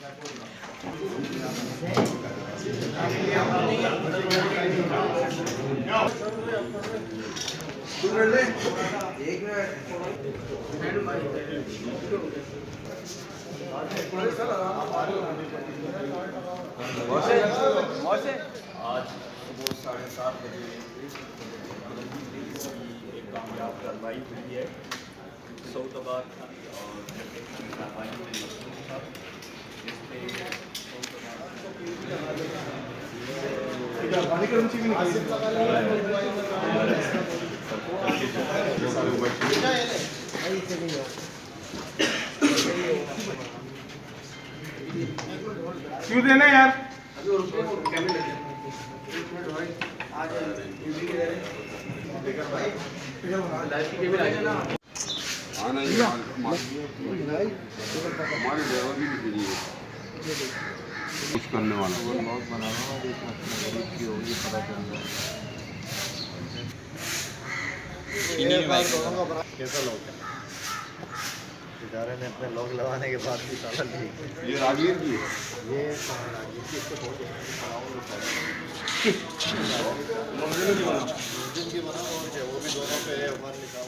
आज सुबह 7:30 बजे एक कामयाब कार्रवाई हुई है सऊदाबाद और कार्रवाई में मसरूफ था। इसमें क्यों देना यार? हमारे ड्राइवर भी करने वाला कैसा लॉक है? इदारे ने अपने लॉक लगाने के बाद भी ताला नहीं। ये रागीर की है। ये रागीर की इसको बहुत वो भी दोनों पे है, ऊपर निकाल